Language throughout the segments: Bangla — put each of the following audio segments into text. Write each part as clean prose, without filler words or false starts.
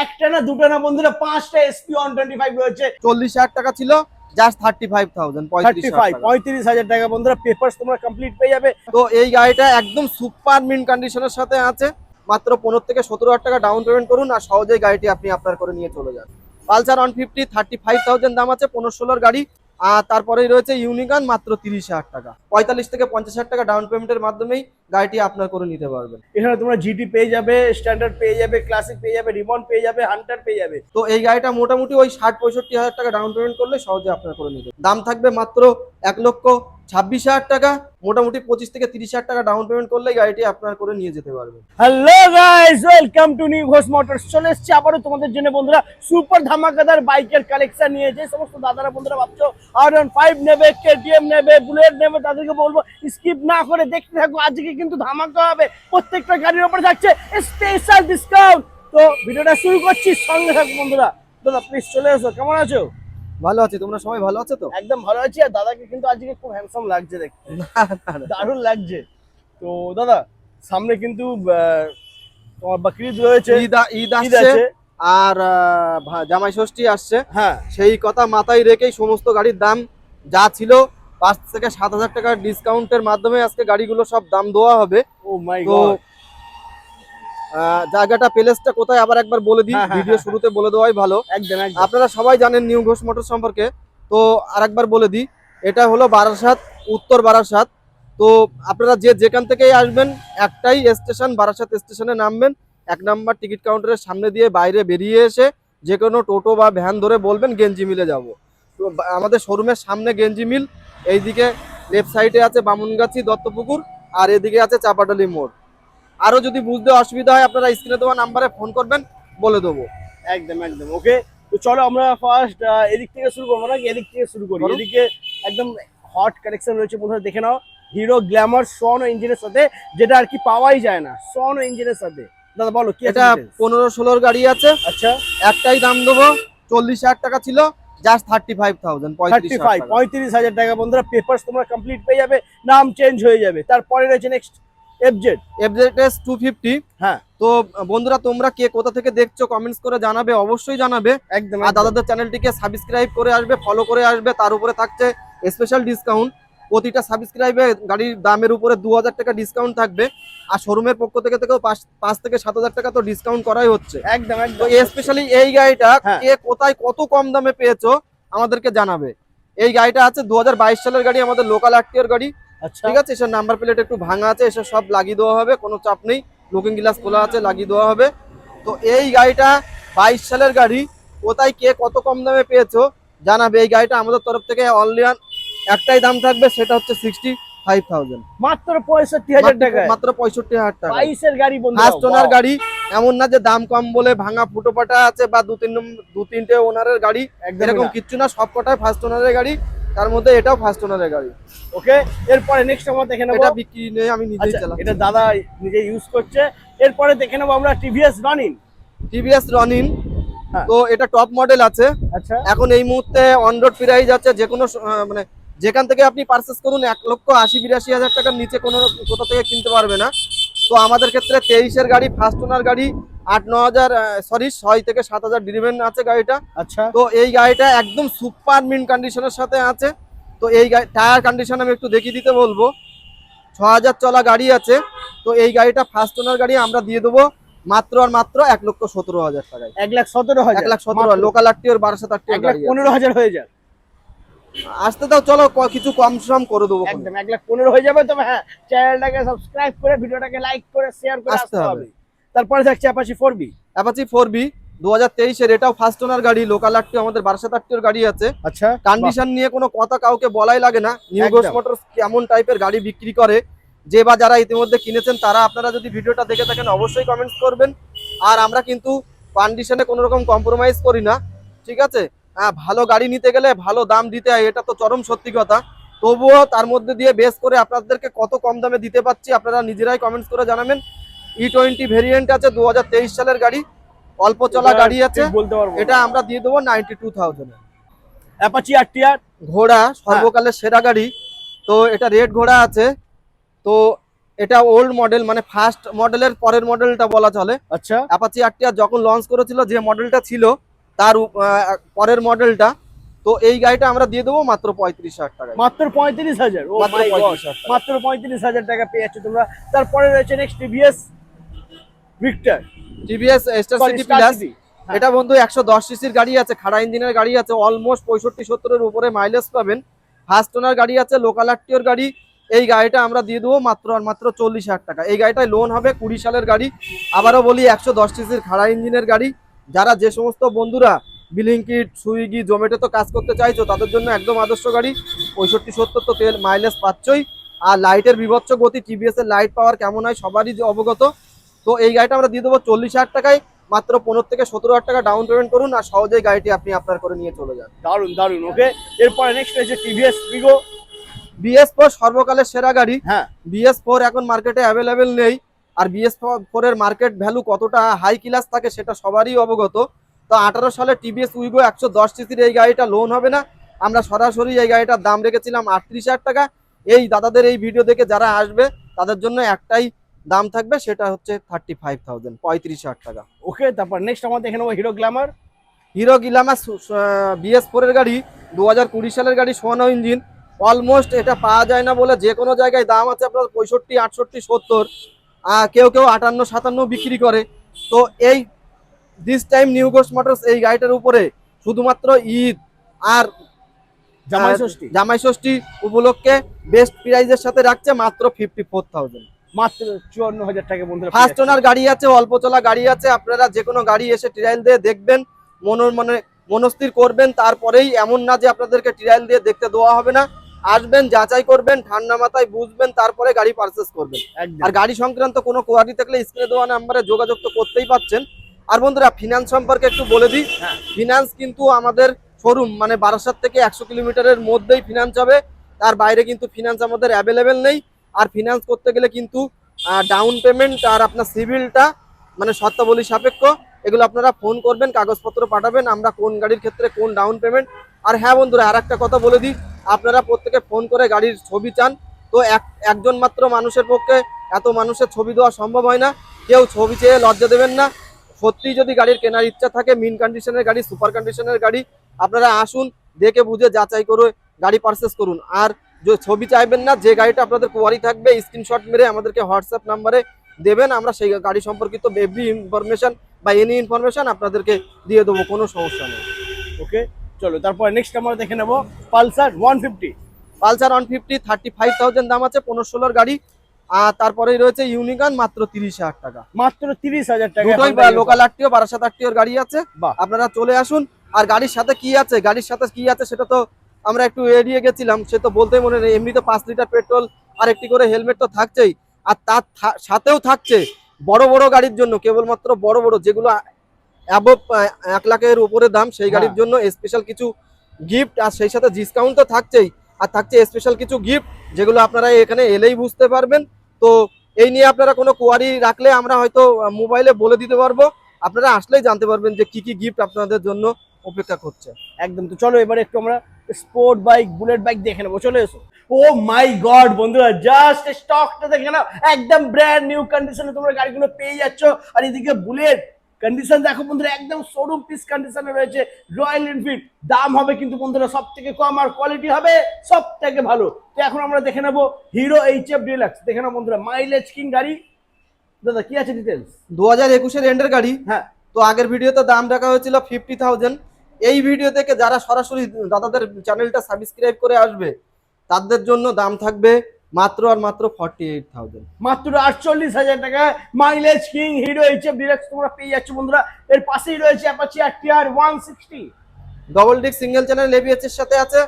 একটা না দুটো না বন্ধুরা, 5টা SP 125 রয়েছে। 40,000 টাকা ছিল, জাস্ট 35,000, 35,000 টাকা বন্ধুরা, পেপারস তোমরা কমপ্লিট পেয়ে যাবে। তো এই গাড়িটা একদম সুপার মিন্ট কন্ডিশনের সাথে আছে। মাত্র 15 থেকে 17,000 টাকা ডাউন পেমেন্ট করুন আর সহজেই গাড়িটি আপনি আপনার করে নিয়ে চলে যান। পালসার 150 35,000 দাম আছে, 15-16 গাড়ি। আর তারপরেই রয়েছে ইউনিকর্ন, মাত্র 30,000 টাকা। 45 থেকে 50,000 টাকা ডাউন পেমেন্টের মাধ্যমেই গাড়িটি আপনার করে নিতে পারবেন। এখানে তোমরা জিটি পেয়ে যাবে, স্ট্যান্ডার্ড পেয়ে যাবে, ক্লাসিক পেয়ে যাবে, রিবন পেয়ে যাবে, হান্টার পেয়ে যাবে। তো এই গাড়িটা মোটামুটি ওই 60-65,000 টাকা ডাউন পেমেন্ট করলে সহজে আপনার করে নিতে। দাম থাকবে মাত্র 1,26,000 টাকা। মোটামুটি 25 থেকে 30,000 টাকা ডাউন পেমেন্ট করলে গাড়িটি আপনার করে নিয়ে যেতে পারবেন। Hello guys, welcome to new Ghosh motors. চলে এসেছি আবারও তোমাদের জন্য বন্ধুরা সুপার ধামাকাদার বাইকের কালেকশন নিয়ে। যে সমস্ত দাদারা বন্ধুরা ভাবছো R15 নেবে, KTM নেবে, বুলেট নেবে, তাদেরকে বলবো স্কিপ না করে দেখতে থাকো। আজকে কিন্তু ধামাকা হবে, প্রত্যেকটা গাড়ির উপরে থাকছে স্পেশাল ডিসকাউন্ট। তো ভিডিওটা শুরু করছি, সঙ্গে থাকো বন্ধুরা। দাদা প্লিজ চলে এসো, কেমন আছো? ভালো আছি, তোমরা সবাই ভালো আছো তো? একদম ভালো আছি। আর দাদাকে কিন্তু আজকে খুব হ্যান্ডসাম লাগছে দেখতে, দারুণ লাগছে। তো দাদা সামনে কিন্তু তোমার বকরিদ রয়েছে, ঈদ আসছে আর জামাই ষষ্ঠী আসছে। হ্যাঁ, সেই কথা মাথায় রেখেই সমস্ত গাড়ির দাম যা ছিল 5 থেকে 7,000 টাকার ডিসকাউন্টের মাধ্যমে আজকে গাড়িগুলো সব দাম দেওয়া হবে। ও মাই তো গড। জায়গাটা প্লেসটা কোথায় আবার একবার বলে দিই, ভিডিও শুরুতে বলে দেওয়াই ভালো। একদম একদম। আপনারা সবাই জানেন নিউ ঘোষ মোটর সম্পর্কে, তো আরেকবার বলে দিই, এটা হলো বারাসাত, উত্তর বারাসাত। তো আপনারা যেখান থেকেই আসবেন একটাই স্টেশন, বারাসাত স্টেশনে নামবেন। 1 নাম্বার টিকিট কাউন্টারের সামনে দিয়ে বাইরে বেরিয়ে এসে যে কোনো টোটো বা ভ্যান ধরে বলবেন গেঞ্জি মিলে যাব। তো আমাদের শোরুমের সামনে গেঞ্জি মিল, এইদিকে লেফট সাইডে আছে বামুনগাছি দত্তপুকুর, আর এদিকে আছে চাপাডালি মোড়। আরো যদি বুঝতে অসুবিধা হয় আপনারা স্ক্রিনে দেওয়া নাম্বারে ফোন করবেন, বলে দেবো। একদম একদম ওকে। তো চলো আমরা ফার্স্ট এদিক থেকে শুরু করবো নাকি এদিক থেকে শুরু করি? এদিকে একদম হট কালেকশন রয়েছে বন্ধুরা, দেখে নাও। হিরো গ্ল্যামার সোনো ইঞ্জিনের সাথে, যেটা আর কি পাওয়াই যায় না, সোনো ইঞ্জিনের সাথে। দাদা বলো কি এটা 15-16 গাড়ি আছে। আচ্ছা, একটাই দাম দেবো, 40,000 টাকা ছিল, জাস্ট 35,000, 35,000 টাকা বন্ধুরা। পেপারস তোমরা কমপ্লিট পেয়ে যাবে, নাম চেঞ্জ হয়ে যাবে। তারপরে রয়েছে নেক্সট FZ 250। হ্যাঁ, তো বন্ধুরা তোমরা কে কোথা থেকে দেখছো কমেন্টস করে জানাবে, অবশ্যই জানাবে। একদম। আর দাদাদের চ্যানেলটিকে সাবস্ক্রাইব করে আসবে, ফলো করে আসবে। তার উপরে থাকছে স্পেশাল ডিসকাউন্ট, প্রতিটা সাবস্ক্রাইবে গাড়ির দামের উপরে 2,000 টাকা ডিসকাউন্ট থাকবে। আর শোরুমের পক্ষ থেকে 5 থেকে 7,000 টাকা তো ডিসকাউন্ট করাই হচ্ছে। একদম একদম। তো স্পেশালি এই গাড়িটা কে কোথায় কত কম দামে পেয়েছো আমাদেরকে জানাবে। এই গাড়িটা আছে 2022 সালের গাড়ি, আমাদের লোকাল আরটিআর গাড়ি। আচ্ছা, ঠিক আছে, এসব নাম্বার প্লেট একটু ভাঙা আছে, এসব সব লাগিয়ে দেওয়া হবে, কোনো চাপ নেই। লুকিং গ্লাস খোলা আছে, লাগিয়ে দেওয়া হবে। তো এই গাড়িটা 22 সালের গাড়ি, কোথায় কে কত কম দামে পেয়েছো জানাবে। এই গাড়িটা আমাদের তরফ থেকে অনলি একটাই দাম থাকবে, সেটা হচ্ছে 65,000, মাত্র 65,000 টাকা। মাত্র 65,000 টাকা। 22 এর গাড়ি বন্ধুরা, ফার্স্ট ওনার গাড়ি। এমন না যে দাম কম বলে ভাঙা ফুটোপাটা আছে বা 2-3টে ওনারের গাড়ি, এরকম কিচ্ছু না। সব কটাই ফার্স্ট ওনারের গাড়ি, তার মধ্যে এটাও ফার্স্ট ওনারের গাড়ি। ওকে, এরপরে নেক্সট আমরা দেখে নেব। এটা বিক্রি নেই, আমি নিজেই চালাচ্ছি। এটা দাদা নিজে ইউজ করছে। এরপরে দেখে নেব আমরা টিভিএস রনিন। তো এটা টপ মডেল আছে। আচ্ছা, এখন এই মুহূর্তে অন রোড প্রাইস আছে, যে কোনো মানে যেখান থেকে আপনি পারচেস করুন 1,80,82,000 টাকার নিচে কোনো কোথা থেকে কিনতে পারবে না। তো আমাদের ক্ষেত্রে 23-এর গাড়ি, ফার্স্ট ওনার গাড়ি, 6 থেকে 7,000 ড্রিভেন আছে গাড়িটা। আচ্ছা। তো এই গাড়িটা একদম সুপার মিন্ট কন্ডিশনের সাথে আছে। তো এই টায়ার কন্ডিশন আমি একটু দেখিয়ে দিতে বলবো। 6,000 চলা গাড়ি আছে। তো এই গাড়িটা ফার্স্ট ওনার গাড়ি আমরা দিয়ে দেবো মাত্র আর মাত্র 1,17,000 টাকায়। 1,17,000, 1,17,000 লোকাল আরটিআর বারাসাত আরটিআর গাড়ি। 1,15,000 হয়ে যাবে। আসতে দাও, চলো কিছু কম সম করে দেবো। একদম 1,15,000 হয়ে যাবে। তবে হ্যাঁ, চ্যানেলটাকে সাবস্ক্রাইব করে ভিডিওটাকে লাইক করে শেয়ার করে আসতে হবে। তারপরে থাকছে অ্যাপাচি 4B 2023-এর, এটাও ফার্স্ট ওনার গাড়ি, লোকাল আরটিও আমাদের বারাসাত আরটিওর গাড়ি আছে। আচ্ছা, কন্ডিশন নিয়ে কোনো কথা কাউকে বলাই লাগে না। নিউ ঘোষ মোটরস কেমন টাইপের গাড়ি বিক্রি করে, যে বা যারা ইতিমধ্যে কিনেছেন তারা, আপনারা যদি ভিডিওটা দেখে থাকেন অবশ্যই কমেন্টস করবেন। আর আমরা কিন্তু কন্ডিশনে কোনো রকম কম্প্রোমাইজ করি না, ঠিক আছে। ভালো গাড়ি নিতে গেলে ভালো দাম দিতে হয়, এটা তো চরম সত্যি কথা। তবুও তার মধ্যে দিয়ে বেস করে আপনাদেরকে কত কম দামে দিতে পারছি আপনারা নিজেরাই কমেন্টস করে জানাবেন। E20 ভেরিয়েন্ট আছে, 2023 সালের গাড়ি, অল্প চলা গাড়ি আছে। এটা আমরা দিয়ে দেবো 92,000। অ্যাপাচি আরটিআর ঘোড়া সর্বকালের সেরা গাড়ি। তো এটা রেড ঘোড়া আছে। তো এটা ওল্ড মডেল, মানে ফার্স্ট মডেলের পরের মডেলটা বলা চলে। আচ্ছা, অ্যাপাচি আরটিআর যখন লঞ্চ করেছিল যে মডেলটা ছিল তার পরের মডেলটা, তো এই গাড়িটা আমরা দিয়ে দেবো মাত্র 35,000 টাকায়। মাত্র 35,000। ও মাত্র মাই গড, 35,000 টাকা। মাত্র 35,000 টাকা পেয়ে যাচ্ছ তোমরা। তারপরে রয়েছে next TVS Victor, TVS star sorry city star plus. City. এটা বন্ধু 110 সিসির গাড়ি আছে, খাড়া ইঞ্জিনের গাড়ি আছে, অলমোস্ট 65-70 এর উপরে মাইলেজ পাবেন। ফার্স্ট ওনার গাড়ি আছে, লোকাল আরটিওর গাড়ি। এই গাড়িটা আমরা দিয়ে দেবো মাত্র আর মাত্র 40,000 টাকা। এই গাড়িটায় লোন হবে, 20 সালের গাড়ি। আবারও বলি 110 সিসির খাড়া ইঞ্জিনের গাড়ি। যারা যে সমস্ত বন্ধুরা ব্লিঙ্কিট, সুইগি, জোম্যাটো তো কাজ করতে চাইছো তাদের জন্য একদম আদর্শ গাড়ি। 65-70 তো তেল মাইলেজ পাচ্ছই। আর লাইটের বিভৎস গতি, টিভিএস এর লাইট পাওয়ার কেমন হয় সবারই যে অবগত। তো এই গাড়িটা আমরা দিয়ে দেবো 40,000 টাকায়। মাত্র 15 থেকে 17,000 টাকা ডাউন পেমেন্ট করুন আর সহজেই গাড়িটি আপনি আপনার করে নিয়ে চলে যান। দারুন দারুন। ওকে, এরপরে নেক্সট রয়েছে টিভিএস ফিগো। BS4 সর্বকালের সেরা গাড়ি। হ্যাঁ, BS4 এখন মার্কেটে অ্যাভেলেবেল নেই। আর BS4 এর মার্কেট ভ্যালু কতটা হাই ক্লাস থাকে সেটা সবারই অবগত। তো 18 সালে টিভিএস উইগো 110 সিসির এই গাড়িটা লোন হবে না। আমরা সরাসরি এই গাড়িটার দাম রেখেছিলাম 38,000 টাকা। এই দাদাদের এই ভিডিও দেখে যারা আসবে তাদের জন্য একটাই দাম থাকবে, সেটা হচ্ছে 35,000, 35,000 টাকা। ওকে। তারপর নেক্সট আমরা দেখে নেবো hero Glamour. Hero Glamour BS4 এর গাড়ি, 2020 সালের গাড়ি, 56 ইঞ্জিন। অলমোস্ট এটা পাওয়া যায় না বলে যে কোনো জায়গায় দাম আছে আপনার 65, 68, 70, কেউ কেউ 58, 57 বিক্রি করে। তো এই this time new Ghosh motors এই গাড়িটার উপরে শুধুমাত্র ঈদ আর জামাই ষষ্ঠী, জামাই ষষ্ঠী উপলক্ষে বেস্ট প্রাইজের সাথে রাখছে মাত্র 54,000। মাত্র 54,000 টাকা বন্ধুরা। ফার্স্ট ওনার গাড়ি আছে, অল্প চলা গাড়ি আছে। আপনারা যে কোনো গাড়ি এসে ট্রায়াল দিয়ে দেখবেন, মনস্থির করবেন, তারপরেই, এমন না যে আপনাদেরকে ট্রায়াল দিয়ে দেখতে দেওয়া হবে না। আসবেন, যাচাই করবেন, ঠান্ডা মাথায় বুঝবেন, তারপরে গাড়ি পারচেস করবেন। আর গাড়ি সংক্রান্ত কোনো কোয়ারি থাকলে স্ক্রিনে দেওয়া নাম্বারে যোগাযোগ তো করতেই পাচ্ছেন। আর বন্ধুরা ফিনান্স সম্পর্কে একটু বলে দিই। ফিনান্স কিন্তু আমাদের শোরুম মানে বারাসাত থেকে 100 কিলোমিটারের মধ্যেই ফিনান্স হবে, তার বাইরে কিন্তু ফিনান্স আমাদের অ্যাভেলেবেল নেই। আর ফিনান্স করতে গেলে কিন্তু ডাউন পেমেন্ট আর আপনার সিভিলটা মানে শর্তাবলী সাপেক্ষ, এগুলো আপনারা ফোন করবেন, কাগজপত্র পাঠাবেন, আমরা কোন গাড়ির ক্ষেত্রে কোন ডাউন পেমেন্ট। আর হ্যাঁ বন্ধুরা, আর একটা কথা বলে দিই, আপনারা প্রত্যেকে ফোন করে গাড়ির ছবি চান। তো একজন মাত্র মানুষের পক্ষে এত মানুষের ছবি দেওয়া সম্ভব হয় না। কেউ ছবি চেয়ে লজ্জা দেবেন না। সত্যি যদি গাড়ির কেনার ইচ্ছা থাকে, মিন কন্ডিশনের গাড়ি, সুপার কন্ডিশনের গাড়ি, আপনারা আসুন, দেখে বুঝে যাচাই করে গাড়ি পারচেস করুন। আর যে ছবি চাইবেন না, যে গাড়িটা আপনাদের কোয়ারি থাকবে স্ক্রিনশট মেরে আমাদেরকে হোয়াটসঅ্যাপ নাম্বারে দেবেন, আমরা সেই গাড়ি সম্পর্কিত এভরি ইনফরমেশন বা এনি ইনফরমেশন আপনাদেরকে দিয়ে দেবো, কোনো সমস্যা নেই। ওকে, চলো তারপর নেক্সট আমরা দেখে নেবো পালসার 150। পালসার 150 35,000 দাম আছে, 15-16 গাড়ি। আর তারপরেই রয়েছে ইউনিকর্ন, মাত্র 30,000 টাকা। মাত্র 30,000 টাকা। দুটোই লোকাল আরটিও, বারাসাত আরটিওর গাড়ি আছে। আপনারা চলে আসুন। আর গাড়ির সাথে কি আছে, সেটা তো আমরা একটু এড়িয়ে গেছিলাম, সে তো বলতেই মনে নেই। এমনি তো 5 লিটার পেট্রোল আর একটি করে হেলমেট তো থাকছেই। আর তার সাথেও থাকছে বড় বড় গাড়ির জন্য, কেবলমাত্র বড় বড় যেগুলো অ্যাবভ 1 লাখের উপরে দাম, সেই গাড়ির জন্য স্পেশাল কিছু গিফট, আর সেই সাথে ডিসকাউন্ট তো থাকছেই। আর থাকছে স্পেশাল কিছু গিফট, যেগুলো আপনারা এখানে এলেই বুঝতে পারবেন। তো এই নিয়ে আপনারা কোনো কোয়ারি রাখলে আমরা হয়তো মোবাইলে বলে দিতে পারবো, আপনারা আসলেই জানতে পারবেন যে কি কি গিফট আপনাদের জন্য অপেক্ষা করছে। একদম। তো চলো এবারে একটু আমরা স্পোর্ট বাইক, বুলেট বাইক দেখে নেবো, চলে এসো। ও মাই গড বন্ধুরা, জাস্ট স্টকটা দেখে নাও, একদম ব্র্যান্ড নিউ কন্ডিশনে তোমরা গাড়িগুলো পেয়ে যাচ্ছ। আর এদিকে বুলেট কন্ডিশন দেখো বন্ধুরা, একদম শোরুম পিস কন্ডিশনে রয়েছে রয়্যাল এনফিল্ড। দাম হবে কিন্তু বন্ধুরা সব থেকে কম, আর কোয়ালিটি হবে সব থেকে ভালো। তো এখন আমরা দেখে নেবো হিরো HF ডিলাক্স। দেখে নাও বন্ধুরা, মাইলেজ কিং গাড়ি। দাদা কি আছে ডিটেলস? 2021-এর এন্ডের গাড়ি। হ্যাঁ, তো আগের ভিডিওতে দাম রাখা হয়েছিল 50,000। এই ভিডিও থেকে যারা সরাসরি দাদাদের চ্যানেলটা সাবস্ক্রাইব করে আসবে তাদের জন্য দাম থাকবে মাত্র আর মাত্র 48,000। মাত্র 48,000 টাকা mileage king hero HF deluxe তোমরা পেয়ে যাচ্ছ বন্ধুরা। এর পাশেই রয়েছে Apache RTR 160। Double disc single channel ABS এর সাথে আছে,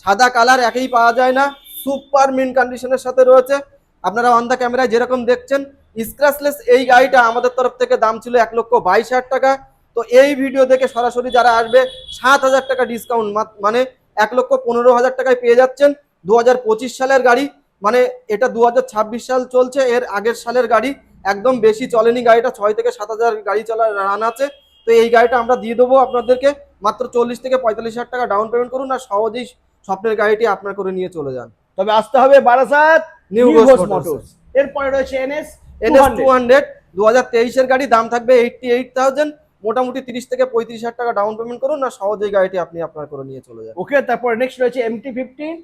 সাদা কালার একই পাওয়া যায় না, সুপার মিন কন্ডিশনের সাথে রয়েছে। আপনারা অন দ্য ক্যামেরায় যেরকম দেখছেন স্ক্র্যাচলেস এই গাড়িটা আমাদের তরফ থেকে দাম ছিল 1,22,000 টাকা। তো এই ভিডিও দেখে সরাসরি যারা আসবে 7,000 টাকা ডিসকাউন্ট, মানে 1,15,000 টাকায় পেয়ে যাচ্ছেন। 2025 সালের গাড়ি, মানে এটা 2026 সাল চলছে, এর আগের সালের গাড়ি, একদম বেশি চলেনি গাড়িটা, 6 থেকে 7,000 গাড়ি চলার রান আছে। তো এই গাড়িটা আমরা দিয়ে দেবো আপনাদেরকে মাত্র 40 থেকে 45,000 টাকা ডাউন পেমেন্ট করুন, আর সহজেই স্বপ্নের গাড়িটি আপনার করে নিয়ে চলে যান। তবে আসতে হবে বারাসাত নিউ ঘোষ মোটরস। এরপরে রয়েছে এনএস NS 200 2023 এর গাড়ি, দাম থাকবে 88,000। মোটামুটি 30 থেকে 35,000 টাকা ডাউন পেমেন্ট করুন, না সহজেই গাড়িটি আপনি আপনার করে নিয়ে চলে যান। ওকে, তারপরে নেক্সট রয়েছে MT-15।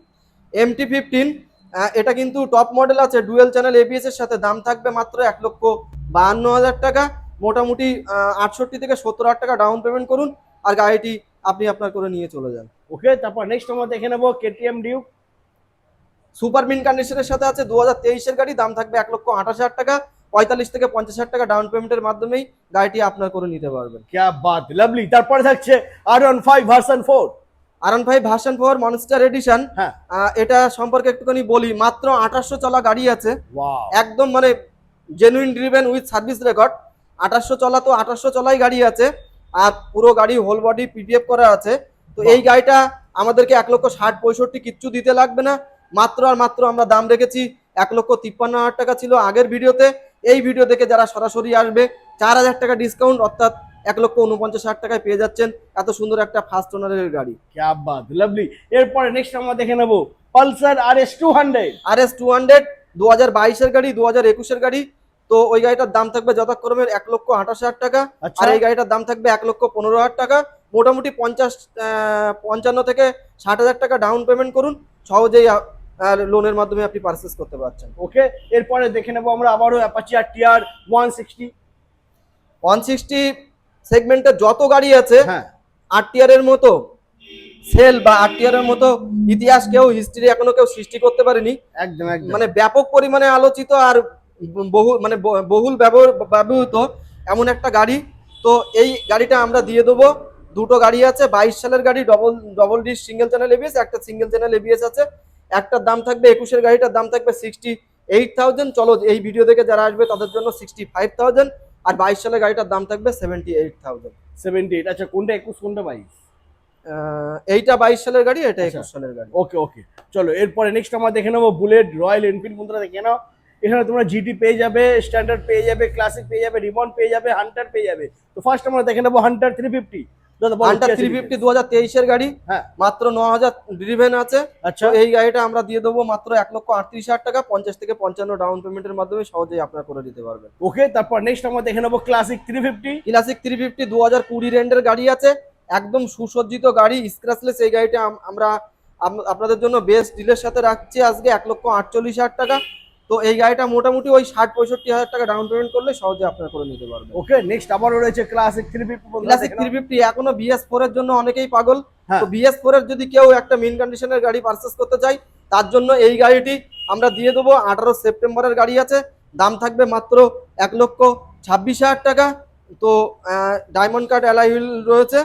MT-15 এটা কিন্তু টপ মডেল আছে ডুয়েল চ্যানেল ABS এর সাথে, দাম থাকবে মাত্র 1,52,000 টাকা। মোটামুটি 68 থেকে 70,000 টাকা ডাউন পেমেন্ট করুন, আর গাড়িটি আপনি আপনার করে নিয়ে চলে যান। ওকে, তারপর নেক্সট আমরা দেখে নেবো KTM ডিউক। সুপার মিন কন্ডিশনের সাথে আছে, 2023 এর গাড়ি, দাম থাকবে 1,28,000 টাকা। 45 থেকে 50,000 টাকা ডাউন পেমেন্টের মাধ্যমেই গাড়িটি আপনার করে নিতে পারবেন। ক্যা বাত, লাভলি। তারপরে থাকছে R15 version 4। R15 version 4 monster addition, হ্যাঁ, এটা সম্পর্কে একটুখানি বলি। মাত্র 2800 চলা গাড়ি আছে, ওয়াও, একদম মানে genuine driven with service record. 2800 চলা তো 2800 চলাই গাড়ি আছে, আর পুরো গাড়ি হোল বডি PPF করা আছে। তো এই গাড়িটা আমাদেরকে 1,60,65,000 কিচ্ছু দিতে লাগবে না, মাত্র আর মাত্র আমরা দাম রেখেছি 1,53,000 টাকা ছিল আগের ভিডিওতে। এই ভিডিও দেখে যারা সরাসরি আসবে 4,000 টাকা ডিসকাউন্ট, অর্থাৎ 1,49,000 টাকায় পেয়ে যাচ্ছেন এত সুন্দর একটা ফার্স্ট ওনারের গাড়ি। ক্যা বাত, লাভলি। এরপরে নেক্সট আমরা দেখে নেবো পালসার RS200। RS200 2022 এর গাড়ি, 2021 এর গাড়ি। তো ওই গাড়িটার দাম থাকবে যথাক্রমে 1,28,000 টাকা, আচ্ছা, আর এই গাড়িটার দাম থাকবে 1,15,000 টাকা। মোটামুটি 55 থেকে 60,000 টাকা ডাউন পেমেন্ট করুন, সহজেই লোনের মাধ্যমে আপনি পারচেস করতে পারছেন। ওকে, এরপরে দেখে নেবো আমরা আবারও অ্যাপাচি RTR 160। 160 সেগমেন্টের যত গাড়ি আছে, হ্যাঁ, RTR এর মতো সেল বা RTR এর মতো ইতিহাস হিস্ট্রি এখনো কেউ সৃষ্টি করতে পারেনি। একদম একদম। মানে ব্যাপক পরিমাণে আলোচিত আর বহুল ব্যবহৃত এমন একটা গাড়ি। তো এই গাড়িটা আমরা দিয়ে দেবো। দুটো গাড়ি আছে, 22 সালের গাড়ি, double disc single channel ABS, একটা সিঙ্গেল চ্যানেল ABS আছে। একটার দাম থাকবে 21 এর গাড়িটার দাম থাকবে 68,000। চলো, এই ভিডিও দেখে যারা আসবে তাদের জন্য 65,000, আর 22 সালের গাড়িটার দাম থাকবে 78,000। 78। আচ্ছা, কোনটা 21 কোনটা 22? এইটা 22 সালের গাড়ি, এটা আচ্ছা, 21 সালের গাড়ি। ওকে ওকে, চলো এরপরে নেক্সট আমরা দেখে নেবো বুলেট রয়্যাল এনফিল্ড। বন্ধুরা দেখে নাও, এখানে তোমরা GT পেয়ে যাবে, স্ট্যান্ডার্ড পেয়ে যাবে, ক্লাসিক পেয়ে যাবে, রিবন পেয়ে যাবে, হান্টার পেয়ে যাবে। তো ফার্স্ট আমরা দেখে নেবো হান্টার 350। হান্টার 350 2023 এর গাড়ি, হ্যাঁ, মাত্র 9,000 ড্রিভেন আছে। আচ্ছা, তো এই গাড়িটা আমরা দিয়ে দেবো মাত্র 1,38,000 টাকা। 50 থেকে 55 ডাউন পেমেন্টের মাধ্যমে সহজেই আপনারা করে দিতে পারবেন। ওকে, তারপর নেক্সট আমরা দেখে নেবো ক্লাসিক 350। ক্লাসিক 350 2020 রেন্ডের গাড়ি আছে, একদম সুসজ্জিত গাড়ি, স্ক্র্যাচলেস। এই গাড়িটা আমরা আপনাদের জন্য বেস্ট ডিলের সাথে রাখছি আজকে 1,48,000 টাকা। তো এই গাড়িটা মোটামুটি ওই 60-65,000 টাকা ডাউন পেমেন্ট করলে সহজে আপনারা করে নিতে পারবেন। ওকে, নেক্সট আবারও রয়েছে ক্লাসিক 350। ক্লাসিক 350 এখনো BS4 এর জন্য অনেকেই পাগল। হ্যাঁ, তো BS4 এর যদি কেউ একটা মিন কন্ডিশনের গাড়ি পারচেস করতে চাই, তার জন্য এই গাড়িটি আমরা দিয়ে দেবো। 18 সেপ্টেম্বরের গাড়ি আছে, দাম থাকবে মাত্র 1,26,000 টাকা। তো ডায়মন্ড কাট অ্যালয় হুইল রয়েছে,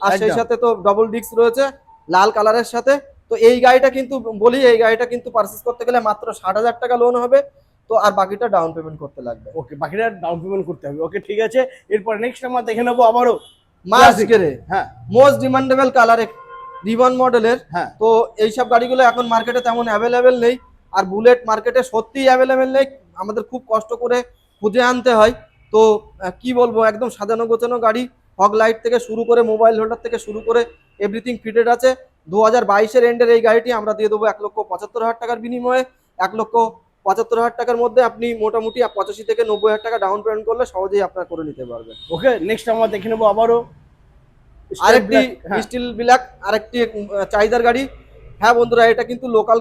আর সেই একদম। সাথে তো ডবল ডিস্ক রয়েছে লাল কালারের সাথে। তো এই গাড়িটা কিন্তু বলি, এই গাড়িটা কিন্তু পারচেস করতে গেলে মাত্র 60,000 টাকা লোন হবে। তো আর বাকিটা ডাউন পেমেন্ট করতে লাগবে। ওকে, বাকিটা ডাউন পেমেন্ট করতে হবে। ওকে, ঠিক আছে। এরপর নেক্সট আমরা দেখে নেবো আবারও মার্চ গ্রে, হ্যাঁ মোস্ট ডিমান্ডেবল কালার, রিবন মডেলের। হ্যাঁ, তো এইসব গাড়িগুলো এখন মার্কেটে তেমন অ্যাভেলেবেল নেই, আর বুলেট মার্কেটে সত্যিই অ্যাভেলেবেল নেই, আমাদের খুব কষ্ট করে খুঁজে আনতে হয়। তো কি বলবো, একদম সাজানো গোছানো গাড়ি, ফগ লাইট থেকে শুরু করে মোবাইল হোল্ডার থেকে শুরু করে এভরিথিং ফিটেড আছে। 2022 এর এন্ডের এই গাড়িটি আমরা দিয়ে দেবো 1,75,000 টাকার বিনিময়ে। 1,75,000 টাকার মধ্যে আপনি মোটামুটি 85 থেকে 90,000 টাকা ডাউন পেমেন্ট করলে সহজেই আপনারা করে নিতে পারবেন। ওকে, নেক্সট আমরা দেখে নেবো আবারও আরেকটি হ্যাঁ, স্টিল ব্ল্যাক, আরেকটি চাহিদার গাড়ি। হ্যাঁ বন্ধুরা, এটা কিন্তু লোকাল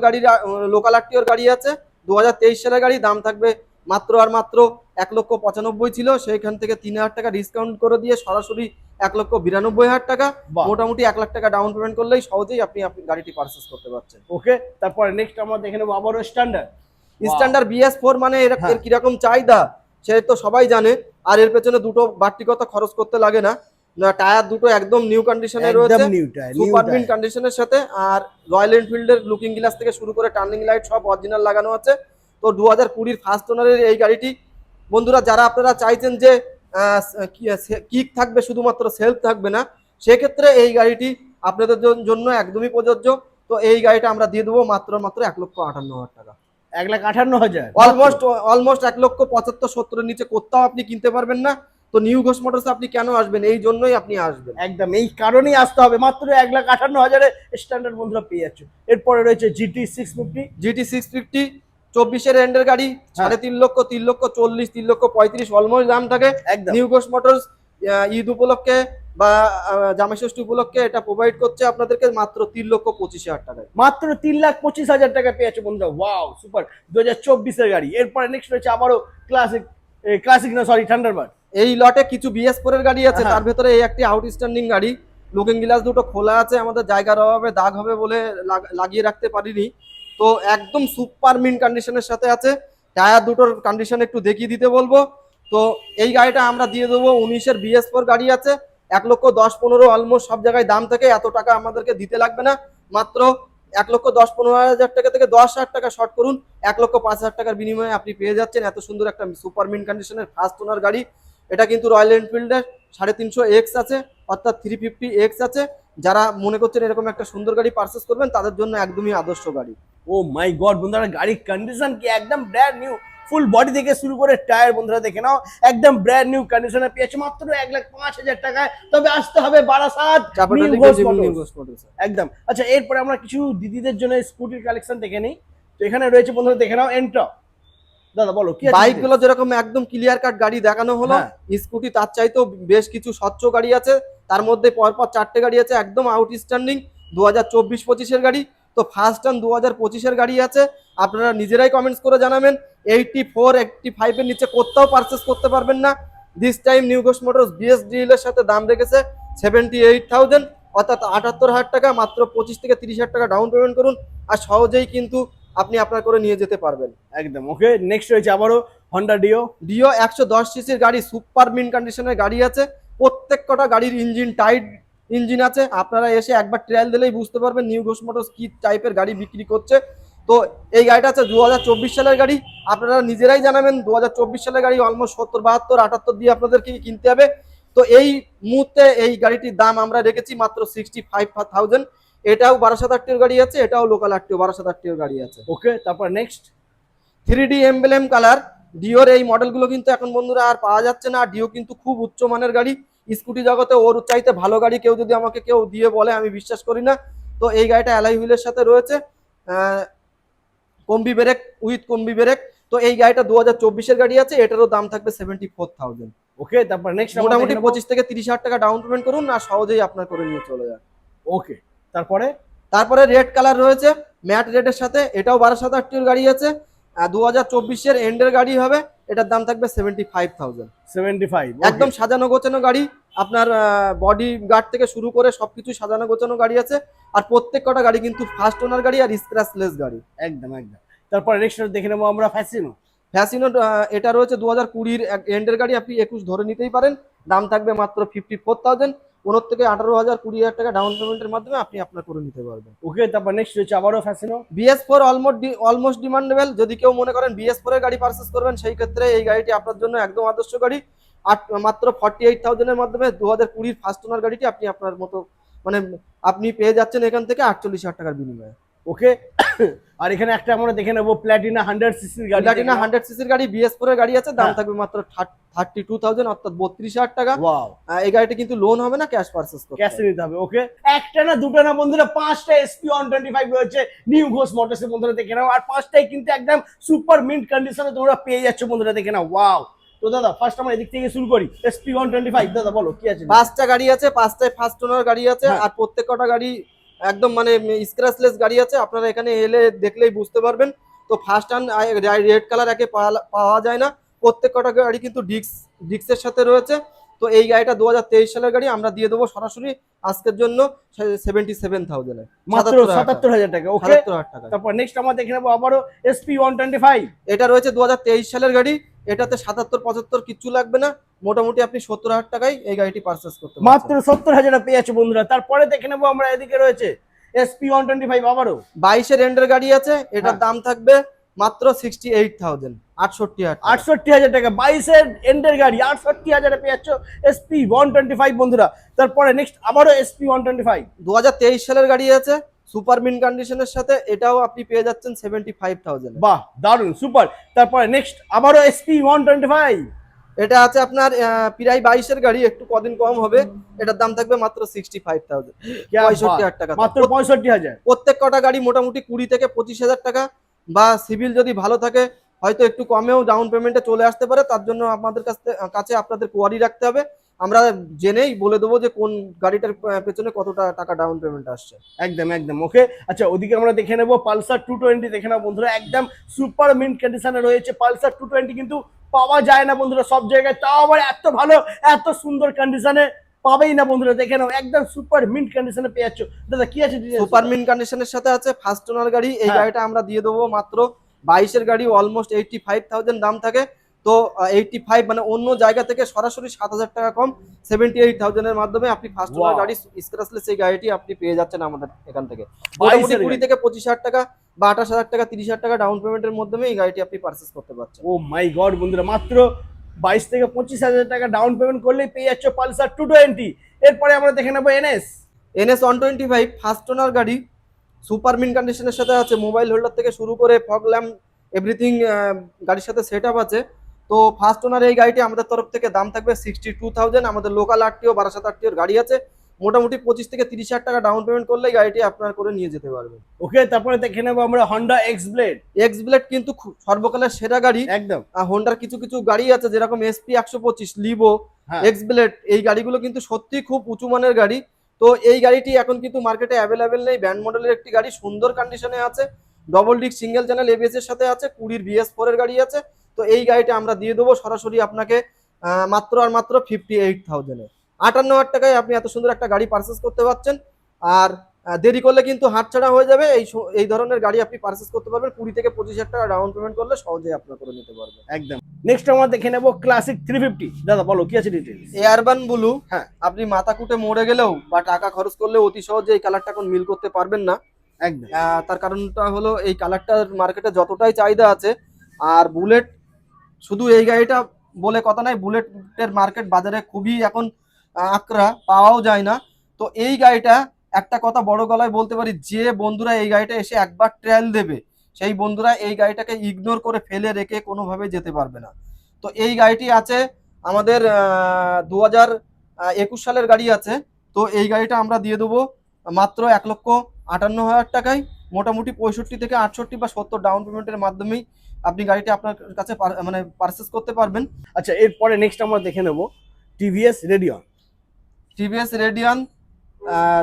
লোকাল আরটিওর গাড়ি আছে, 2023 সালের গাড়ি, দাম থাকবে মাত্র আর মাত্র 1,95,000 ছিল, সেইখান থেকে 3,000 টাকা ডিসকাউন্ট করে দিয়ে সরাসরি 1,92,000 টাকা। বাহ। মোটামুটি 1 লাখ টাকা ডাউন পেমেন্ট করলেই সহজেই আপনি গাড়িটি পারচেস করতে পারছেন। ওকে, তারপরে নেক্সট আমরা দেখে নেবো আবারও স্ট্যান্ডার্ড। স্ট্যান্ডার্ড BS4 মানে এর হ্যাঁ। কিরকম চাহিদা সে তো সবাই জানে, আর এর পেছনে দুটো বাড়তি কথা খরচ করতে লাগে না। টায়ার দুটো একদম নিউ কন্ডিশনে রয়েছে, একদম new tyre, new super mint tyre. কন্ডিশনের সাথে, আর রয়্যাল এনফিল্ডের লুকিং গ্লাস থেকে শুরু করে টার্নিং লাইট সব অরিজিনাল লাগানো আছে। তো 2020 ফার্স্ট ওনারের এই গাড়িটি, বন্ধুরা যারা আপনারা চাইছেন যে কিক থাকবে শুধুমাত্র সেলফ থাকবে না, সেক্ষেত্রে এই গাড়িটি আপনাদের জন্য একদমই প্রযোজ্য। তো এই গাড়িটা আমরা দিয়ে দেবো মাত্র 1,58,000 টাকা। 1,58,000, অলমোস্ট 1,75,000-70 নিচে কোথাও আপনি কিনতে পারবেন না। তো নিউ ঘোষ মোটরস আপনি কেন আসবেন, এই জন্যই আপনি আসবেন। একদম এই কারণেই আসতে হবে। মাত্র 1,58,000 স্ট্যান্ডার্ড বন্ধুরা পেয়ে যাচ্ছ। এরপরে রয়েছে GT 650। GT 650 24-এর এন্ডের গাড়ি 3.5 লক্ষ, 3 লক্ষ 40, 3 লক্ষ 35 অলমোস্ট দাম থাকে। একদম নিউ ঘোষ মোটরস ঈদ উপলক্ষে বা জামাই ষষ্ঠী উপলক্ষে এটা প্রোভাইড করছে আপনাদেরকে মাত্র 3,25,000 টাকায়। মাত্র 3,25,000 টাকা পেয়েছে বন্ধুরা। ওয়াও সুপার, 2024-এর গাড়ি। এরপরে নেক্সট রয়েছে আবারও ক্লাসিক না সরি থান্ডারবার্ড। এই লটে কিছু BS4 এর গাড়ি আছে, হ্যাঁ। তার ভেতরে এই একটি আউটস্ট্যান্ডিং গাড়ি। লুকিং গ্লাস দুটো খোলা আছে, আমাদের জায়গার অভাবে দাগ হবে বলে লাগিয়ে রাখতে পারিনি। তো একদম সুপার মিন কন্ডিশনের সাথে আছে। টায়ার দুটোর কন্ডিশন একটু দেখিয়ে দিতে বলবো। তো এই গাড়িটা আমরা দিয়ে দেবো 19-এর BS4 গাড়ি আছে, 1,10,15 অলমোস্ট সব জায়গায় দাম থাকে, এত টাকা আমাদেরকে দিতে লাগবে না। মাত্র 1,10,15,000 টাকা থেকে 10,000 টাকা শর্ট করুন, 1,05,000 টাকার বিনিময়ে আপনি পেয়ে যাচ্ছেন এত সুন্দর একটা সুপার মিন কন্ডিশনের ফার্স্ট ওনার গাড়ি। এটা কিন্তু রয়্যাল এনফিল্ডের 350X আছে, অর্থাৎ 350X আছে। যারা মনে করছেন এরকম একটা সুন্দর গাড়ি পারচেস করবেন তাদের জন্য একদমই আদর্শ গাড়ি। ও মাই গড বন্ধুরা, গাড়ির কন্ডিশন কি একদম ব্র্যান্ড নিউ। ফুল বডি থেকে শুরু করে টায়ার বন্ধুরা দেখে নাও, একদম ব্র্যান্ড নিউ কন্ডিশনে পেয়েছে মাত্র 1,05,000 টাকায়। তবে আসতে হবে বারাসাত নিউ ঘোষ মোটরস। একদম। আচ্ছা, এরপরে আমরা কিছু দিদিদের জন্য স্কুটির কালেকশন দেখে নিই। তো এখানে রয়েছে বন্ধুরা দেখে নাও এন্ট্রা। দাদা বলো কি আছে? বাইক গুলো যেরকম একদম ক্লিয়ার কাট গাড়ি দেখানো হলো, স্কুটি তার চাইতেও বেশ কিছু স্বচ্ছ গাড়ি আছে। তার মধ্যে পরপর 4টে গাড়ি আছে একদম আউটস্ট্যান্ডিং 2024-25-এর গাড়ি। তো ফার্স্ট টাইম 2025-এর গাড়ি আছে, আপনারা নিজেরাই কমেন্টস করে জানাবেন। 84, 85 এর নিচে কোথাও পারচেস করতে পারবেন না। This time new Ghosh motors BS ডিলের সাথে দাম রেখেছে 78,000, অর্থাৎ 78,000 টাকা। মাত্র 25 থেকে 30,000 টাকা ডাউন পেমেন্ট করুন, আর সহজেই কিন্তু আপনি আপনার করে নিয়ে যেতে পারবেন। একদম ওকে। নেক্সট রয়েছে আবারও হন্ডা ডিও। 110 সিসির গাড়ি, সুপার মিন কন্ডিশনের গাড়ি আছে। প্রত্যেক কটা গাড়ির ইঞ্জিন টাইট ইঞ্জিন আছে। আপনারা এসে একবার ট্রায়াল দিলেই বুঝতে পারবেন নিউ ঘোষ মোটরস কি টাইপের গাড়ি বিক্রি করছে। তো এই গাড়িটা আছে 2024 সালের গাড়ি। আপনারা নিজেরাই জানাবেন 2024 সালের গাড়ি অলমোস্ট 70, 72, 78 দিয়ে আপনাদেরকে কিনতে হবে। তো এই মুহূর্তে এই গাড়িটির দাম আমরা রেখেছি মাত্র 65,000। এটাও 12 আটটির গাড়ি আছে, এটাও লোকাল আটটিও 12 আটটির গাড়ি আছে। ওকে, তারপর নেক্সট 3D এমব্লেম কালার ডিওর এই মডেলগুলো কিন্তু এখন বন্ধুরা আর পাওয়া যাচ্ছে না। ডিও কিন্তু খুব উচ্চমানের গাড়ি, স্কুটি জগতে ওর চাইতে ভালো গাড়ি কেউ যদি আমাকে কেউ দিয়ে বলে আমি বিশ্বাস করি না। তো এই গাড়িটা অ্যালয় হুইলের সাথে রয়েছে, combi break with combi break. তো এই গাড়িটা 2024-এর গাড়ি আছে, এটারও দাম থাকবে 74,000। ওকে, তারপর নেক্সট মোটামুটি 25 থেকে 30,000 টাকা ডাউন পেমেন্ট করুন, আর সহজেই আপনার করে নিয়ে চলে যান। ওকে, তারপরে রেড কালার রয়েছে ম্যাট রেডের সাথে, এটাও 12,000 গাড়ি আছে, 2024-এর এন্ডের গাড়ি হবে। এটার দাম থাকবে 75,000। 75 একদম সাজানো গোছানো গাড়ি, আপনার বডি গার্ড থেকে শুরু করে সবকিছু সাজানো গোছানো গাড়ি আছে। আর প্রত্যেক কটা গাড়ি কিন্তু ফার্স্ট ওনার গাড়ি আর স্ক্র্যাচলেস গাড়ি। একদম। তারপর নেক্সট দেখে নেবো আমরা ফ্যাসিনো। এটা রয়েছে 2020-এর এন্ডের গাড়ি, আপনি 21 ধরে নিতেই পারেন। দাম থাকবে মাত্র 54,000। 15 থেকে 18,000, 20,000 টাকা ডাউন পেমেন্টের মাধ্যমে আপনি আপনার করে নিতে পারবেন। ওকে, তারপর নেক্সট রয়েছে আবারও ফ্যাসিনো। BS4 almost demandable. যদি কেউ মনে করেন BS4 এর গাড়ি পারচেস করবেন, সেই ক্ষেত্রে এই গাড়িটি আপনার জন্য একদম আদর্শ গাড়ি। মাত্র 48,000 এর মাধ্যমে 2020 ফার্স্ট ওনার গাড়িটি আপনি আপনার মতো মানে আপনি পেয়ে যাচ্ছেন এখান থেকে 48,000 টাকার বিনিময়ে। ওকে, আর এখানে একটা আমরা দেখে নেবো প্ল্যাটিনা 100 সিসির গাড়ি। প্ল্যাটিনা 100 সিসির গাড়ি BS4 এর গাড়ি আছে, দাম থাকবে মাত্র 32,000, অর্থাৎ 32,000 টাকা। ওয়াও, এই গাড়িটা কিন্তু লোন হবে না, ক্যাশ পারচেস করতে হবে। ক্যাশে নিতে হবে। ওকে, একটা না দুটো না বন্ধুরা, 5টা SP125 রয়েছে নিউ ঘোষ মোটরসের বন্ধুরা দেখে নাও। আর 5টাই কিন্তু একদম সুপার মিন্ট কন্ডিশনে তোমরা পেয়ে যাচ্ছ বন্ধুরা দেখে নাও। ওয়াও। তো দাদা ফার্স্ট আমরা এদিক থেকে শুরু করি। SP125 দাদা বলো কি আছে? 5টা গাড়ি আছে, 5টাই ফার্স্ট ওনার গাড়ি আছে। আর প্রত্যেক কটা গাড়ি একদম মানে স্ক্র্যাচলেস গাড়ি আছে, আপনারা এখানে এলে দেখলেই বুঝতে পারবেন। তো ফার্স্ট হ্যান্ড রেড কালার একে পাওয়া যায় না। প্রত্যেক কটা গাড়ি কিন্তু ডিক্সের সাথে রয়েছে। তো এই গাড়িটা 2023 সালের গাড়ি, আমরা দিয়ে দেবো সরাসরি আজকের জন্য 77,000 মাত্র 77,000 টাকা। ওকে, 77,000 টাকা। তারপর নেক্সট আমরা দেখে নেবো আবারও SP125। এটা রয়েছে 2023 সালের গাড়ি, এটাতে 77-75 কিচ্ছু লাগবে না। মোটামুটি আপনি 70,000 টাকায় এই গাড়িটি পারচেস করতে পারবেন। মাত্র 70,000 পেয়ে যাচ্ছে বন্ধুরা। তারপরে দেখে নেবো আমরা এদিকে রয়েছে SP125 আবারও 22-এর এন্ডের গাড়ি আছে, এটার দাম থাকবে মাত্র 68,000, 68,000 টাকা। 22-এর এন্ডের গাড়ি 68,000 পেয়ে যাচ্ছ SP125 বন্ধুরা। তারপরে নেক্সট আবারও SP125 2023 সালের গাড়ি আছে, সুপার মিন কন্ডিশনের সাথে, এটাও আপনি পেয়ে যাচ্ছেন 75,000। বাহ, দারুন, সুপার। তারপরে নেক্সট আবারও SP125। এটা আছে আপনার প্রায় 22-এর গাড়ি, একটু কদিন কম হবে। এটার দাম থাকবে মাত্র 65,000, 65,000 টাকা। মাত্র 65,000। প্রত্যেক কটা গাড়ি মোটামুটি 20 থেকে 25,000 টাকা। বা সিভিল যদি ভালো থাকে হয়তো একটু কমেও ডাউন পেমেন্টে চলে আসতে পারে। তার জন্য আমাদের কাছে আপনাদের কোয়ারি রাখতে হবে, আমরা জেনেই বলে দেবো যে কোন গাড়িটার পেছনে কতটা টাকা ডাউন পেমেন্ট আসছে। একদম একদম ওকে। আচ্ছা ওদিকে আমরা দেখে নেবো পালসার 220 দেখে নাও বন্ধুরা, একদম সুপার মিন্ট কন্ডিশনে রয়েছে পালসার 220, কিন্তু পাওয়া যায় না বন্ধুরা সব জায়গায়, তাও আবার এত ভালো এত সুন্দর কন্ডিশনে পাবেই না বন্ধুরা। দেখে নাও একদম সুপার মিন্ট কন্ডিশনে পেয়ে যাচ্ছ। দাদা কি আছে সুপার মিন কন্ডিশনের সাথে আছে ফার্স্ট ওনার গাড়ি। এই হ্যাঁ। গাড়িটা আমরা দিয়ে দেবো মাত্র 22-এর গাড়ি, অলমোস্ট 85,000 দাম থাকে। তো 85 মানে অন্য জায়গা থেকে সরাসরি 7,000 টাকা কম, 78,000 এর মাধ্যমে আপনি ফার্স্ট ওনার Wow. গাড়ি স্ক্র্যাচলেস এই গাড়িটি আপনি পেয়ে যাচ্ছেন আমাদের এখান থেকে। 22 মোটামুটি এর 20 গাড়ি। থেকে 25,000 টাকা বা 28,000 টাকা 30,000 টাকা ডাউন পেমেন্টের মাধ্যমে এই গাড়িটি আপনি পারচেস করতে পারছেন। ও মাই গড বন্ধুরা, মাত্র 22 থেকে 25,000 টাকা ডাউন পেমেন্ট করলেই পেয়ে যাচ্ছ পালসার 220। এরপরে আমরা দেখে নেবো এনএস। NS 125 ফার্স্ট ওনার গাড়ি, সুপার মিন কন্ডিশনের সাথে আছে, মোবাইল হোল্ডার থেকে শুরু করে ফগ ল্যাম্প এভরিথিং গাড়ির সাথে সেট আপ আছে। তো ফার্স্ট ওনার এই গাড়িটি আমাদের তরফ থেকে দাম থাকবে 62,000। আমাদের লোকাল আরটিও বারাসাত আরটিওর গাড়ি আছে, মোটামুটি 25 থেকে 30,000 টাকা ডাউন পেমেন্ট করলে এই গাড়িটি আপনার করে নিয়ে যেতে পারবেন। ওকে, তারপরে দেখে নেবো আমরা Honda x blade. X blade কিন্তু সর্বকালের সেরা গাড়ি। একদম হোন্ডার কিছু কিছু গাড়ি আছে যেরকম SP 125, লিভো, হ্যাঁ। এক্স ব্লেড, এই গাড়িগুলো কিন্তু সত্যি খুব উঁচু মানের গাড়ি। তো এই গাড়িটি এখন কিন্তু মার্কেটে অ্যাভেলেবেল নেই, ব্যান্ড মডেলের একটি গাড়ি, সুন্দর কন্ডিশনে আছে, double disc single channel ABS এর সাথে আছে, 20 BS4 এর গাড়ি আছে। তো এই গাড়িটা আমরা দিয়ে দেবো সরাসরি আপনাকে মাত্র আর মাত্র 58,000 এ, 58,000 টাকায় আপনি এত সুন্দর একটা গাড়ি পারচেস করতে পারছেন। আর দেরি করলে কিন্তু হাতছাড়া হয়ে যাবে। এই ধরনের গাড়ি আপনি পারচেস করতে পারবেন 20 থেকে 25,000 টাকা ডাউন পেমেন্ট করলে সহজেই আপনার করে নিতে পারবেন। একদম। নেক্সট আমরা দেখে নেবো ক্লাসিক 350। দাদা বলো কি আছে ডিটেইলস। এয়ারবান ব্লু, হ্যাঁ। আপনি মাথা কুটে মরে গেলেও বা টাকা খরচ করলেও অতি সহজে এই কালারটা এখন মিল করতে পারবেন না। একদম তার কারণটা হলো এই কালারটার মার্কেটে যতটাই চাহিদা আছে, আর বুলেট শুধু এই গাড়িটা বলে কথা নাই, বুলেটের মার্কেট বাজারে খুবই এখন আকরা, পাওয়াও যায় না। তো এই গাড়িটা একটা কথা বড় গলায় বলতে পারি, যে বন্ধুরা এই গাড়িটা এসে একবার ট্রায়াল দেবে সেই বন্ধুরা এই গাড়িটাকে ইগনোর করে ফেলে রেখে কোনোভাবে যেতে পারবে না। তো এই গাড়িটি আছে আমাদের 2021 সালের গাড়ি আছে। তো এই গাড়িটা আমরা দিয়ে দেবো মাত্র 1,58,000 টাকায়, মোটামুটি 65 থেকে 68 বা 70 ডাউন পেমেন্টের মাধ্যমেই আপনি গাড়িটি আপনার কাছে মানে পারচেস করতে পারবেন। আচ্ছা এরপরে নেক্সট আমরা দেখে নেবো টিভিএস রেডিয়ন। টিভিএস রেডিয়ান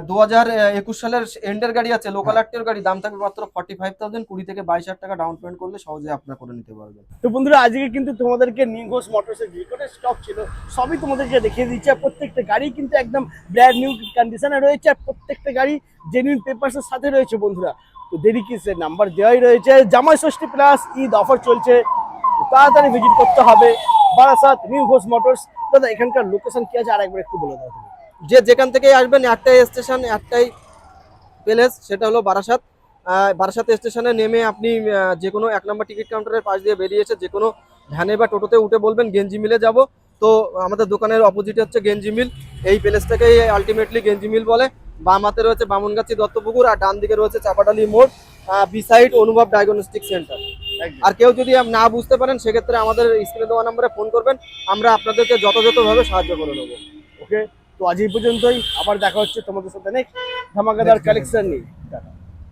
2021 সালের এন্ডের গাড়ি আছে, লোকাল আরটিওর গাড়ি, দাম থাকবে মাত্র 45,000, 20 থেকে 22,000 টাকা ডাউন পেমেন্ট করলে সহজে আপনার করে নিতে পারবেন। তো বন্ধুরা আজকে কিন্তু তোমাদেরকে নিউ ঘোষ মোটরসের যে কটা স্টক ছিল সবই তোমাদেরকে দেখিয়ে দিচ্ছে। আর প্রত্যেকটা গাড়ি কিন্তু একদম ব্র্যান্ড নিউ কন্ডিশনে রয়েছে, আর প্রত্যেকটা গাড়ি জেনুইন পেপারসের সাথে রয়েছে বন্ধুরা। তো দেরি কিসের, নাম্বার দেওয়াই রয়েছে, জামাই ষষ্ঠী প্লাস ঈদ অফার চলছে, তো তাড়াতাড়ি ভিজিট করতে হবে বারাসাত নিউ ঘোষ মোটরস। দাদা এখানকার লোকেশন কি আছে আর একবার একটু বলে দাও তুমি। যে যেখান থেকে আসবেন একটাই স্টেশন, একটাই প্লেস, সেটা হলো বারাসাত। বারাসাত স্টেশনে নেমে আপনি যে কোনো 1 নম্বর টিকিট কাউন্টারের পাশ দিয়ে বেরিয়েছে যে কোনো ভ্যানে বা টোটোতে উঠে বলবেন গেঞ্জি মিলে যাব। তো আমাদের দোকানের অপোজিটে হচ্ছে গেঞ্জি মিল, এই প্লেসটাকেই আলটিমেটলি গেঞ্জি মিল বলে। বাম হাতে রয়েছে বামনগাছি দত্তপুকুর, আর ডান দিকে রয়েছে চাপাডালি মোড়, বিসাইড অনুভব ডায়াগনস্টিক সেন্টার। আর কেউ যদি না বুঝতে পারেন সেক্ষেত্রে আমাদের স্ক্রিনে দেওয়া নম্বরে ফোন করবেন, আমরা আপনাদেরকে যথাযথভাবে সাহায্য করে দেবো। ওকে, তো আজ এই পর্যন্তই, আবার দেখা হচ্ছে তোমাদের সাথে নেক্সট ধামাকাদার কালেকশন নিয়ে। টাটা।